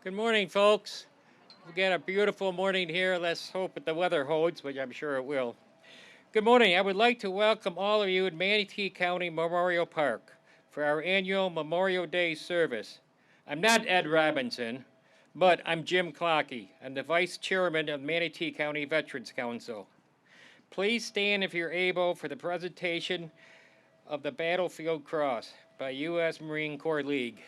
Good morning, folks. We got a beautiful morning here. Let's hope that the weather holds, which I'm sure it will. Good morning. I would like to welcome all of you at Manatee County Memorial Park for our annual Memorial Day service. I'm not Ed Robinson, but I'm Jim Clockey. I'm the Vice Chairman of Manatee County Veterans Council. Please stand if you're able for the presentation of the Battlefield Cross by U.S. Marine Corps League.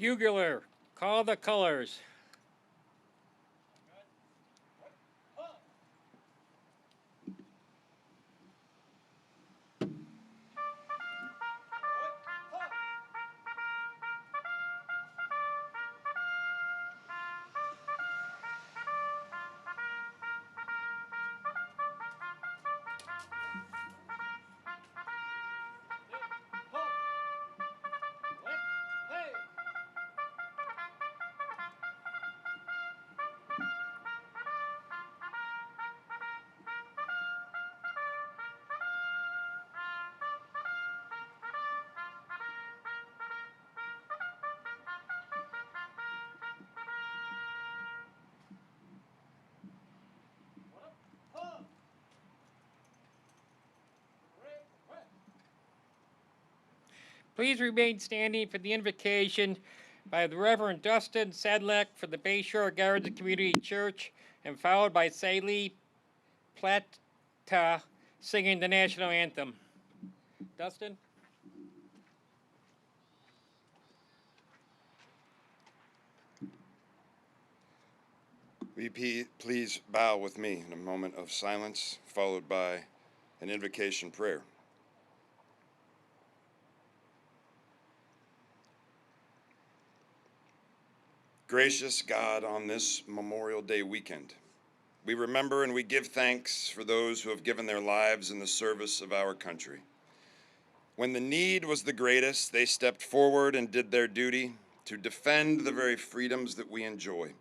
Bugler, call the colors. Please remain standing for the invocation by the Reverend Dustin Sedlak for the Bayshore Gardens Community Church and followed by Salih Plata singing the national anthem. Dustin? Will you please bow with me in a moment of silence, followed by an invocation prayer? Gracious God, on this Memorial Day weekend, we remember and we give thanks for those who have given their lives in the service of our country. When the need was the greatest, they stepped forward and did their duty to defend the very freedoms that we enjoy.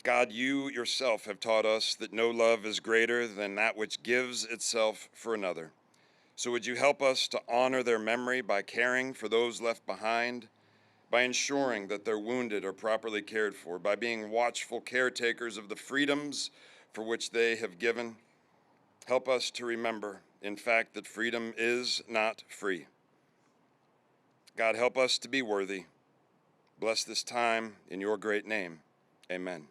God, you yourself have taught us that no love is greater than that which gives itself for another. So would you help us to honor their memory by caring for those left behind, by ensuring that their wounded are properly cared for, by being watchful caretakers of the freedoms for which they have given. Help us to remember, in fact, that freedom is not free. God, help us to be worthy. Bless this time in your great name. Amen.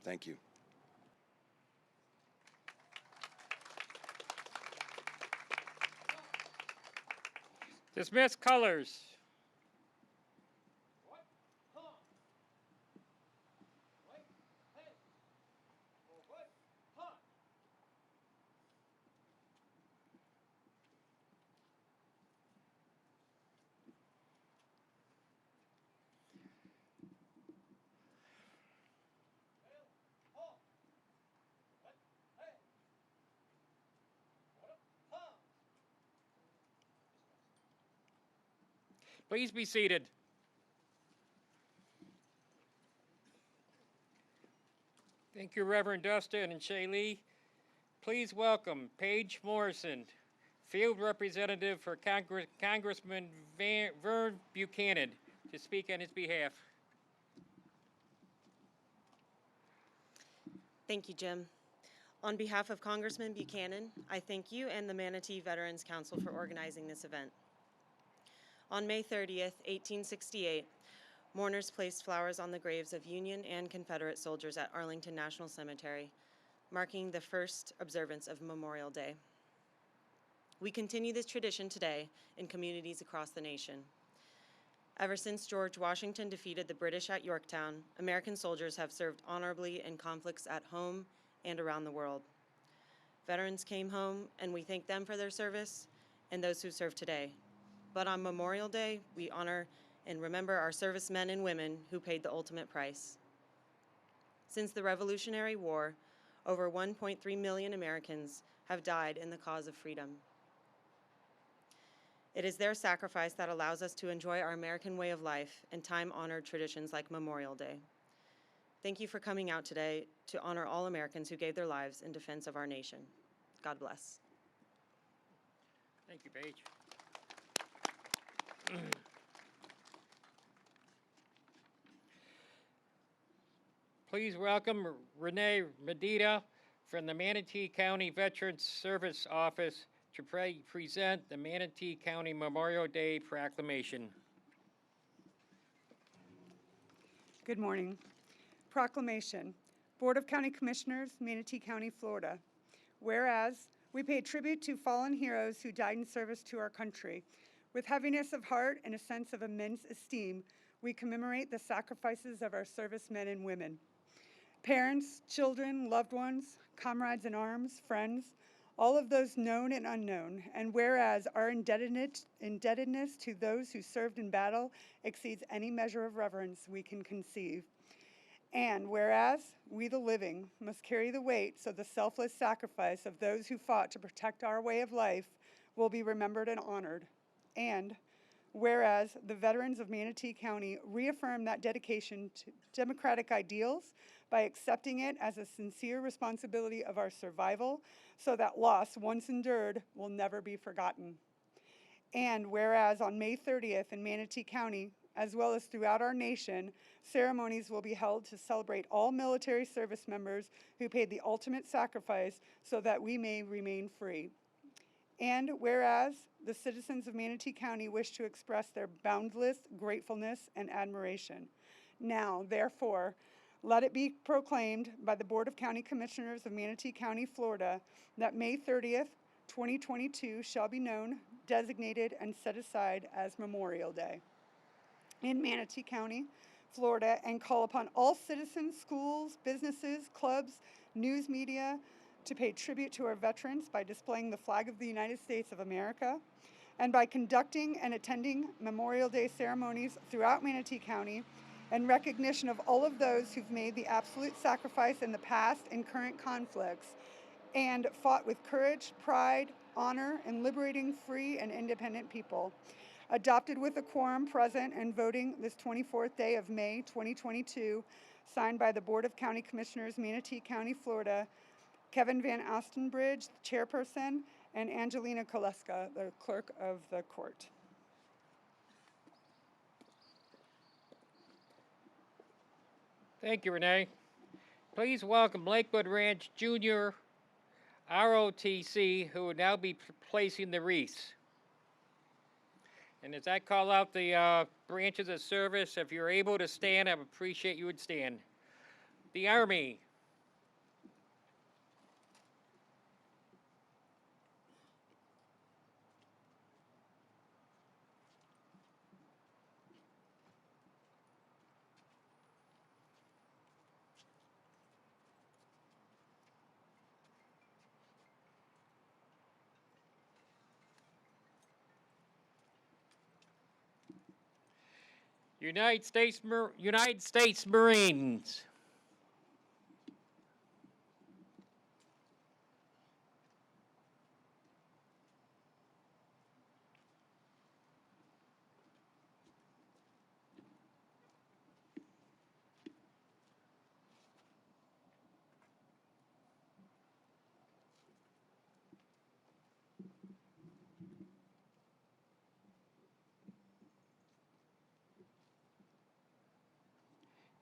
Thank you. Dismiss colors. Please be seated. Thank you, Reverend Dustin and Shaylee. Please welcome Paige Morrison Field Representative for Congressman Vern Buchanan to speak on his behalf. Thank you, Jim. On behalf of Congressman Buchanan, I thank you and the Manatee Veterans Council for organizing this event. On May 30th, 1868, mourners placed flowers on the graves of Union and Confederate soldiers at Arlington National Cemetery, marking the first observance of Memorial Day. We continue this tradition today in communities across the nation. Ever since George Washington defeated the British at Yorktown, American soldiers have served honorably in conflicts at home and around the world. Veterans came home, and we thank them for their service and those who serve today. But on Memorial Day, we honor and remember our servicemen and women who paid the ultimate price. Since the Revolutionary War, over 1.3 million Americans have died in the cause of freedom. It is their sacrifice that allows us to enjoy our American way of life and time-honored traditions like Memorial Day. Thank you for coming out today to honor all Americans who gave their lives in defense of our nation. God bless. Thank you, Paige. Please welcome Renee Medina from the Manatee County Veterans Service Office to present the Manatee County Memorial Day Proclamation. Good morning. Proclamation. Board of County Commissioners, Manatee County, Florida. Whereas we pay tribute to fallen heroes who died in service to our country. With heaviness of heart and a sense of immense esteem, we commemorate the sacrifices of our servicemen and women. Parents, children, loved ones, comrades in arms, friends, all of those known and unknown, and whereas our indebtedness to those who served in battle exceeds any measure of reverence we can conceive. And whereas we the living must carry the weight so the selfless sacrifice of those who fought to protect our way of life will be remembered and honored. And whereas the veterans of Manatee County reaffirm that dedication to democratic ideals by accepting it as a sincere responsibility of our survival so that loss once endured will never be forgotten. And whereas on May 30th in Manatee County, as well as throughout our nation, ceremonies will be held to celebrate all military service members who paid the ultimate sacrifice so that we may remain free. And whereas the citizens of Manatee County wish to express their boundless gratefulness and admiration. Now, therefore, let it be proclaimed by the Board of County Commissioners of Manatee County, Florida, that May 30th, 2022 shall be known, designated, and set aside as Memorial Day in Manatee County, Florida, and call upon all citizens, schools, businesses, clubs, news media to pay tribute to our veterans by displaying the flag of the United States of America and by conducting and attending Memorial Day ceremonies throughout Manatee County in recognition of all of those who've made the absolute sacrifice in the past and current conflicts and fought with courage, pride, honor, in liberating free and independent people. Adopted with a quorum present and voting this 24th day of May 2022, signed by the Board of County Commissioners, Manatee County, Florida, Kevin Van Ostenbridge, the chairperson, and Angelina Koleska, the clerk of the court. Thank you, Renee. Please welcome Lakewood Ranch Junior ROTC, who will now be placing the wreaths. And as I call out the branches of service, if you're able to stand, I would appreciate you would stand. The Army. United States Marines.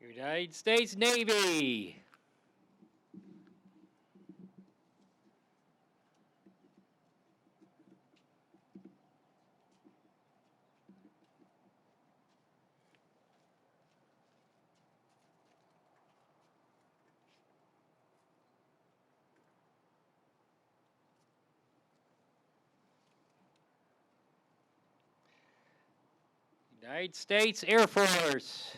United States Navy. United States Air Force.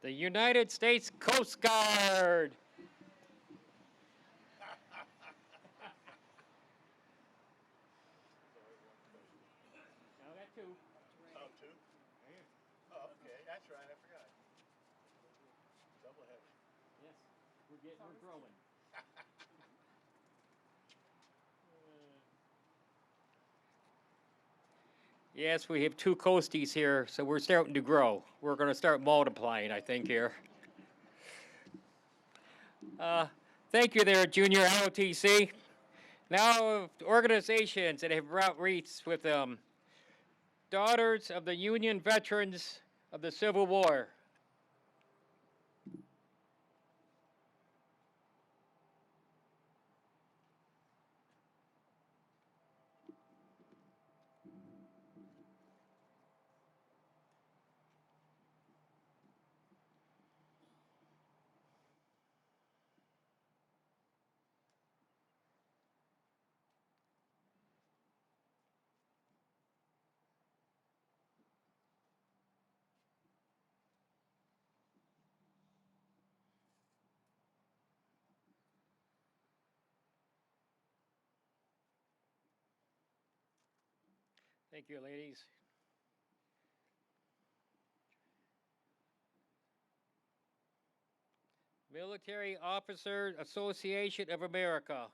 The United States Coast Guard. Now I got two. Oh, two? Oh, okay. That's right. I forgot. Double header. Yes, we're growing. Yes, we have two coasties here, so we're starting to grow. We're going to start multiplying, I think, here. Thank you there, Junior LOTC. Now, organizations that have brought wreaths with Daughters of the Union Veterans of the Civil War. Thank you, ladies. Military Officers Association of America.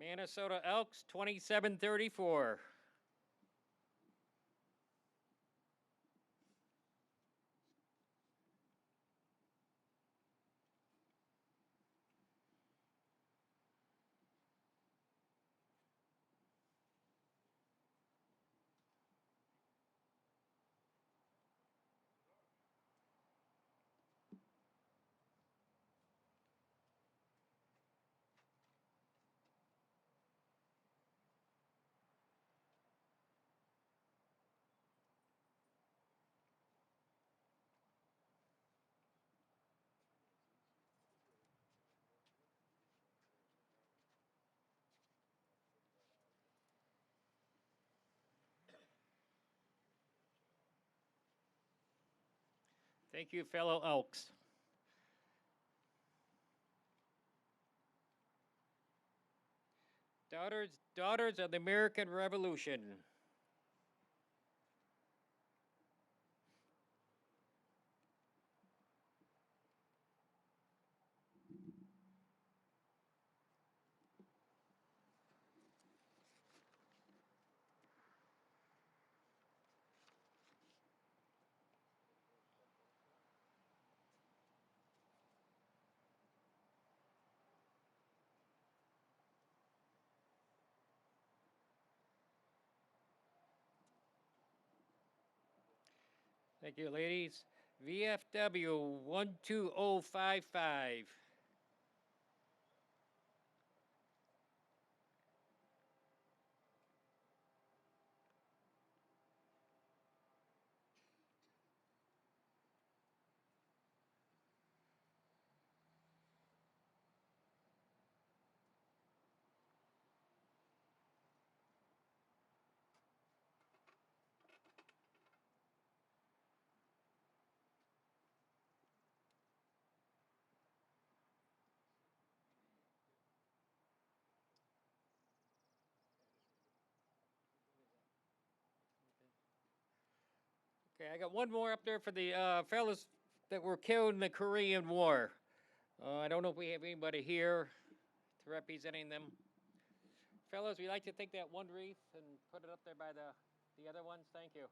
Minnesota Elks 2734. Thank you, fellow Elks. Daughters of the American Revolution. Thank you, ladies. VFW 12055. Okay, I got one more up there for the fellas that were killed in the Korean War. I don't know if we have anybody here to representing them. Fellas, we like to take that one wreath and put it up there by the other ones. Thank you.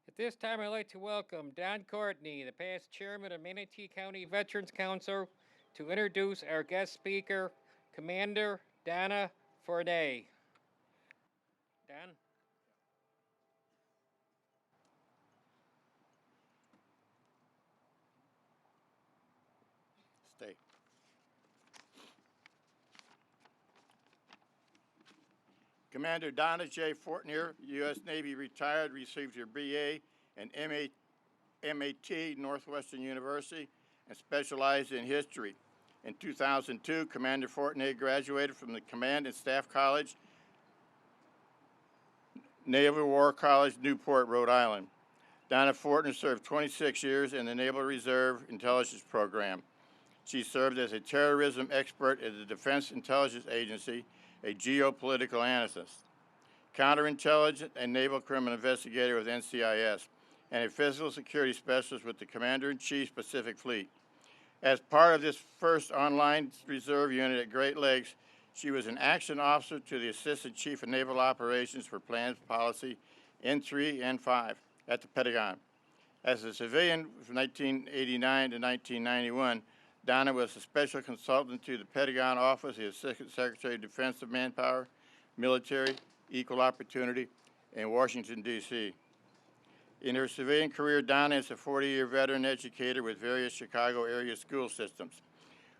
At this time, I'd like to welcome Don Courtney, the past chairman of Manatee County Veterans Council, to introduce our guest speaker, Commander Donna Fournier. Don? Stay. Commander Donna J. Fortner, U.S. Navy retired, received her BA and MAT, Northwestern University, and specialized in history. In 2002, Commander Fortner graduated from the Command and Staff College, Naval War College, Newport, Rhode Island. Donna Fortner served 26 years in the Naval Reserve Intelligence Program. She served as a terrorism expert at the Defense Intelligence Agency, a geopolitical analyst, counterintelligence and naval criminal investigator with NCIS, and a physical security specialist with the Commander-in-Chief's Pacific Fleet. As part of this first online reserve unit at Great Lakes, she was an action officer to the Assistant Chief of Naval Operations for Plans Policy N3 and 5 at the Pentagon. As a civilian from 1989 to 1991, Donna was a special consultant to the Pentagon Office of the Assistant Secretary of Defense of Manpower, Military, Equal Opportunity, in Washington, D.C. In her civilian career, Donna is a 40-year veteran educator with various Chicago area school systems.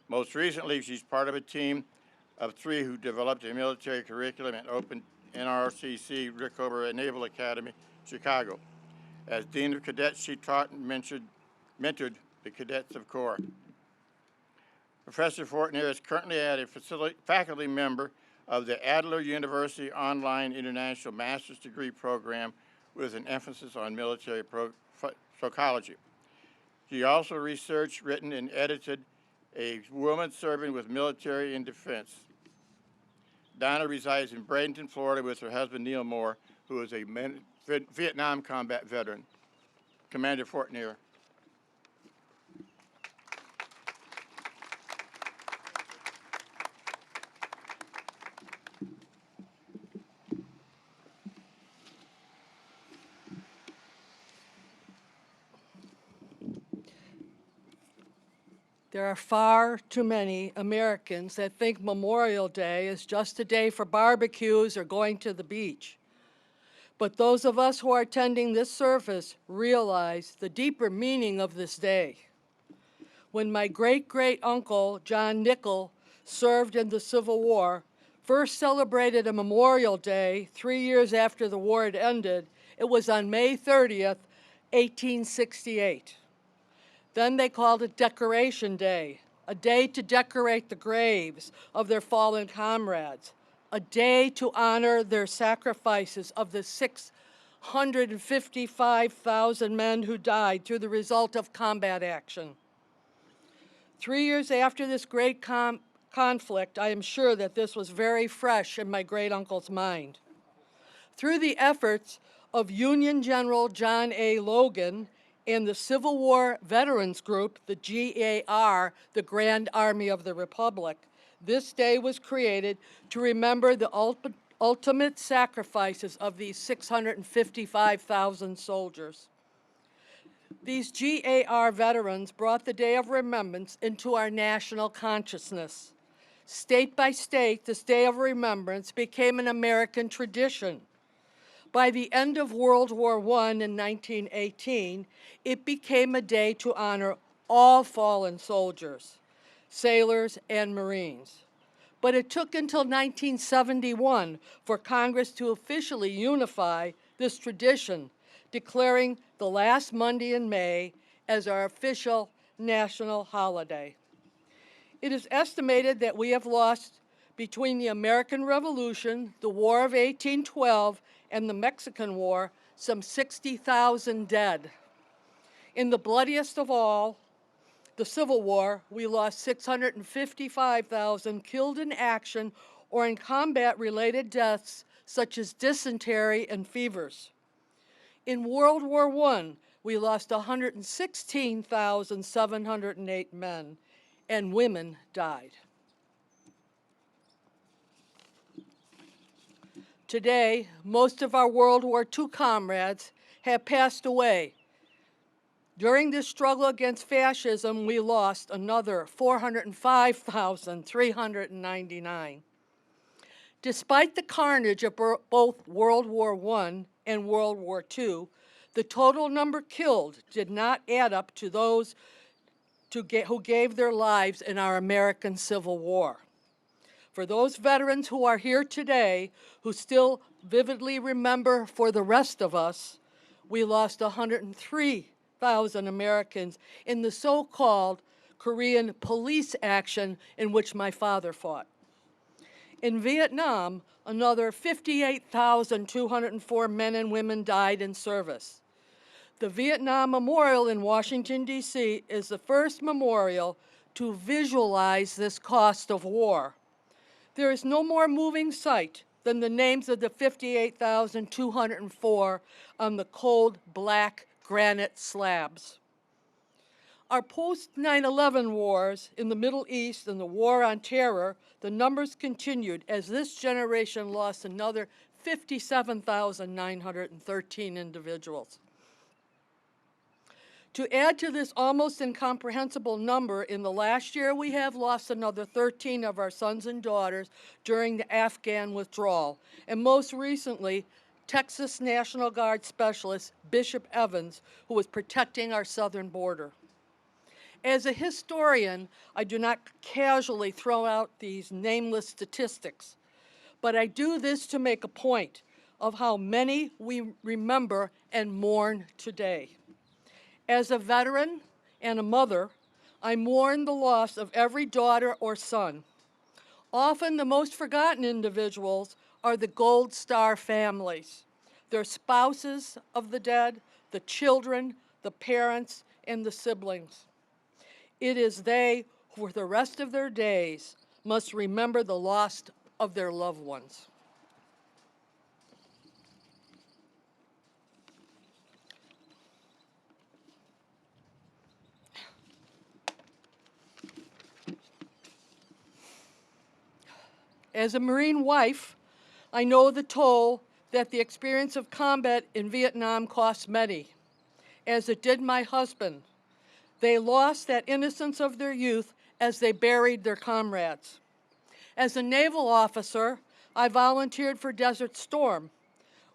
Most recently, she's part of a team of 3 who developed a military curriculum and opened NRCC Rickover Naval Academy, Chicago. As Dean of Cadets, she taught and mentored the cadets of Corps. Professor Fortner is currently a faculty member of the Adler University Online International Master's Degree Program with an emphasis on military psychology. She also researched, written, and edited A Woman Serving with Military in Defense. Donna resides in Bradenton, Florida with her husband, Neil Moore, who is a Vietnam combat veteran. Commander Fortner. There are far too many Americans that think Memorial Day is just a day for barbecues or going to the beach. But those of us who are attending this service realize the deeper meaning of this day. When my great-great-uncle, John Nickel, served in the Civil War, first celebrated a Memorial Day 3 years after the war had ended, it was on May 30th, 1868. Then they called it Decoration Day, a day to decorate the graves of their fallen comrades, a day to honor their sacrifices of the 655,000 men who died through the result of combat action. 3 years after this great conflict, I am sure that this was very fresh in my great-uncle's mind. Through the efforts of Union General John A. Logan and the Civil War Veterans Group, the GAR, the Grand Army of the Republic, this day was created to remember the ultimate sacrifices of these 655,000 soldiers. These GAR veterans brought the Day of Remembrance into our national consciousness. State by state, this Day of Remembrance became an American tradition. By the end of World War I in 1918, it became a day to honor all fallen soldiers, sailors, and Marines. But it took until 1971 for Congress to officially unify this tradition, declaring the last Monday in May as our official national holiday. It is estimated that we have lost, between the American Revolution, the War of 1812, and the Mexican War, some 60,000 dead. In the bloodiest of all, the Civil War, we lost 655,000 killed in action or in combat-related deaths such as dysentery and fevers. In World War I, we lost 116,708 men, and women died. Today, most of our World War II comrades have passed away. During this struggle against fascism, we lost another 405,399. Despite the carnage of both World War I and World War II, the total number killed did not add up to those who gave their lives in our American Civil War. For those veterans who are here today, who still vividly remember for the rest of us, we lost 103,000 Americans in the so-called Korean police action in which my father fought. In Vietnam, another 58,204 men and women died in service. The Vietnam Memorial in Washington, D.C. is the first memorial to visualize this cost of war. There is no more moving sight than the names of the 58,204 on the cold black granite slabs. Our post-9/11 wars in the Middle East and the War on Terror, the numbers continued as this generation lost another 57,913 individuals. To add to this almost incomprehensible number, in the last year we have lost another 13 of our sons and daughters during the Afghan withdrawal. And most recently, Texas National Guard Specialist Bishop Evans, who was protecting our southern border. As a historian, I do not casually throw out these nameless statistics, but I do this to make a point of how many we remember and mourn today. As a veteran and a mother, I mourn the loss of every daughter or son. Often the most forgotten individuals are the Gold Star families, their spouses of the dead, the children, the parents, and the siblings. It is they who for the rest of their days must remember the loss of their loved ones. As a Marine wife, I know the toll that the experience of combat in Vietnam cost many, as it did my husband. They lost that innocence of their youth as they buried their comrades. As a naval officer, I volunteered for Desert Storm.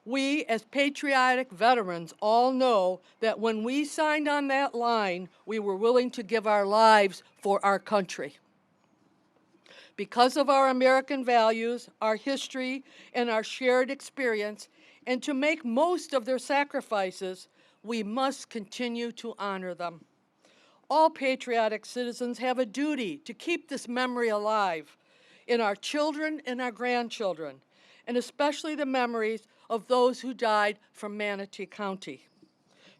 We, as patriotic veterans, all know that when we signed on that line, we were willing to give our lives for our country. Because of our American values, our history, and our shared experience, and to make most of their sacrifices, we must continue to honor them. All patriotic citizens have a duty to keep this memory alive in our children and our grandchildren, and especially the memories of those who died from Manatee County.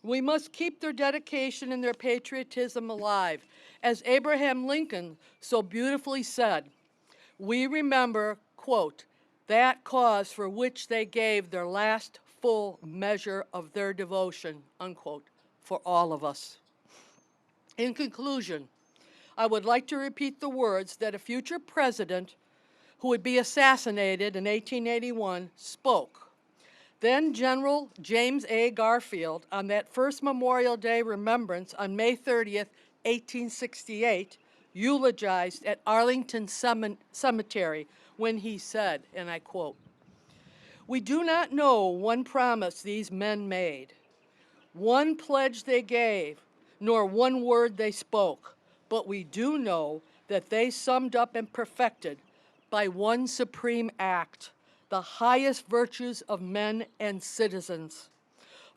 We must keep their dedication and their patriotism alive. As Abraham Lincoln so beautifully said, we remember, quote, that cause for which they gave their last full measure of their devotion, unquote, for all of us. In conclusion, I would like to repeat the words that a future president who would be assassinated in 1881 spoke. Then General James A. Garfield, on that first Memorial Day remembrance on May 30th, 1868, eulogized at Arlington Cemetery when he said, and I quote, "We do not know one promise these men made, one pledge they gave, nor one word they spoke, but we do know that they summed up and perfected by one supreme act the highest virtues of men and citizens.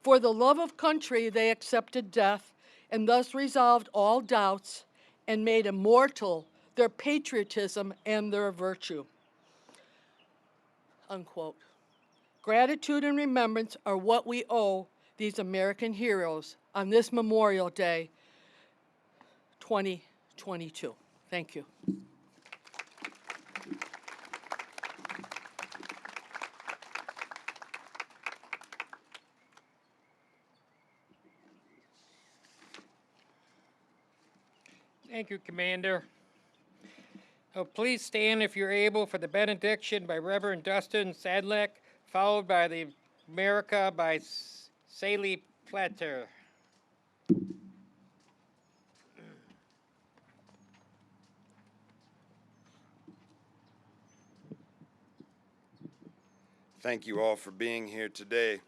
For the love of country they accepted death, and thus resolved all doubts and made immortal their patriotism and their virtue. Unquote. Gratitude and remembrance are what we owe these American heroes on this Memorial Day 2022. Thank you. Thank you, Commander. Please stand if you're able for the benediction by Reverend Dustin Sadlek, followed by the America by Saley Platter. Thank you all for being here today.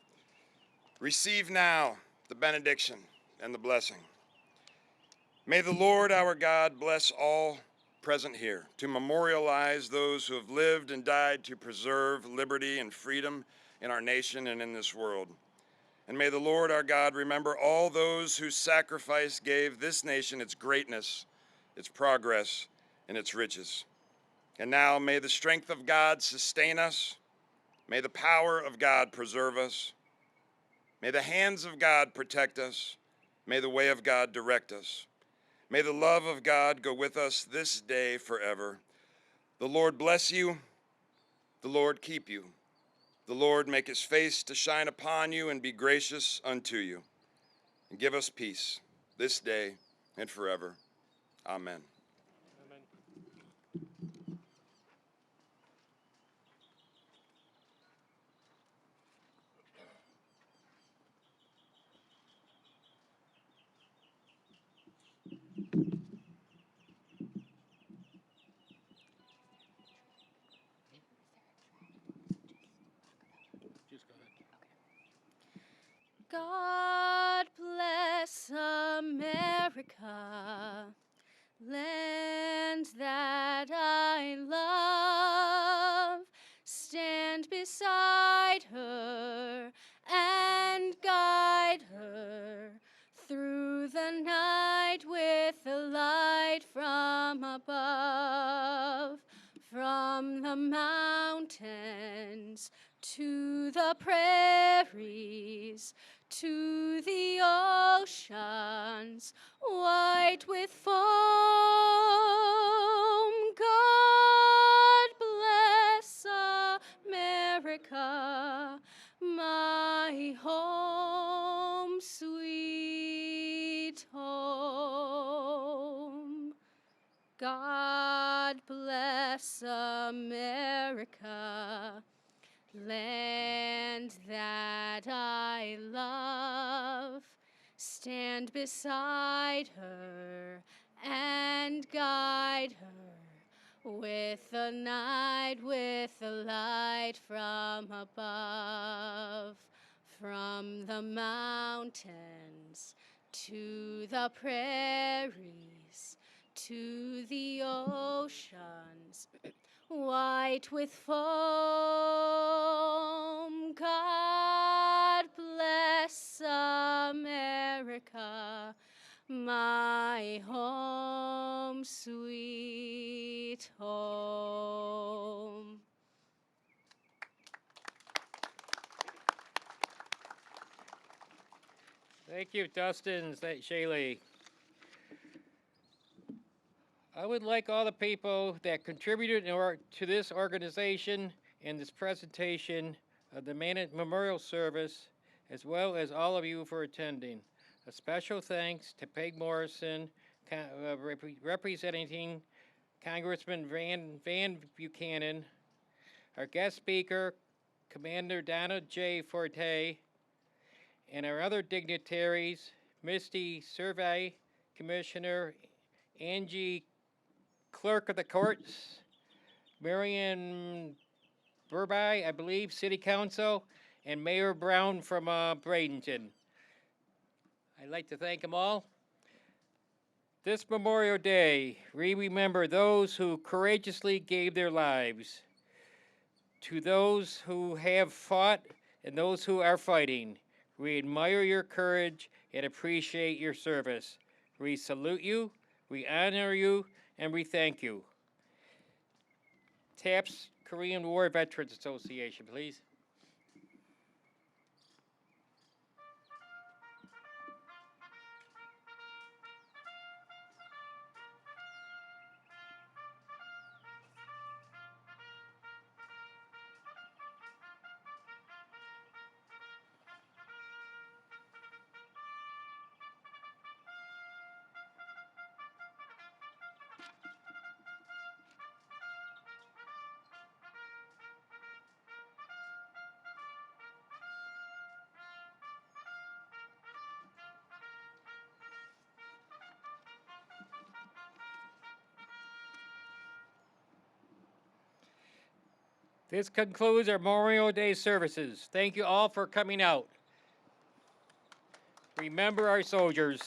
Receive now the benediction and the blessing. May the Lord our God bless all present here to memorialize those who have lived and died to preserve liberty and freedom in our nation and in this world. And may the Lord our God remember all those whose sacrifice gave this nation its greatness, its progress, and its riches. And now may the strength of God sustain us. May the power of God preserve us. May the hands of God protect us. May the way of God direct us. May the love of God go with us this day forever. The Lord bless you. The Lord keep you. The Lord make his face to shine upon you and be gracious unto you. And give us peace this day and forever. Amen. God bless America, land that I love. Stand beside her and guide her through the night with the light from above. From the mountains to the prairies, to the oceans white with foam. God bless America, my home, sweet home. God bless America, land that I love. Stand beside her and guide her with the night, with the light from above. From the mountains to the prairies, to the oceans white with foam. God bless America, my home, sweet home. Thank you, Dustin Shaley. I would like all the people that contributed to this organization and this presentation of the Manatee Memorial Service, as well as all of you for attending. A special thanks to Peg Morrison, representing Congressman Van Buchanan, our guest speaker, Commander Donna J. Forte, and our other dignitaries, Misty Survey, Commissioner Angie, Clerk of the Courts, Marion Burby, I believe, City Council, and Mayor Brown from Bradenton. I'd like to thank them all. This Memorial Day, we remember those who courageously gave their lives. To those who have fought and those who are fighting, We admire your courage and appreciate your service. We salute you, we honor you, and we thank you. TAPS Korean War Veterans Association, please. This concludes our Memorial Day services. Thank you all for coming out. Remember our soldiers.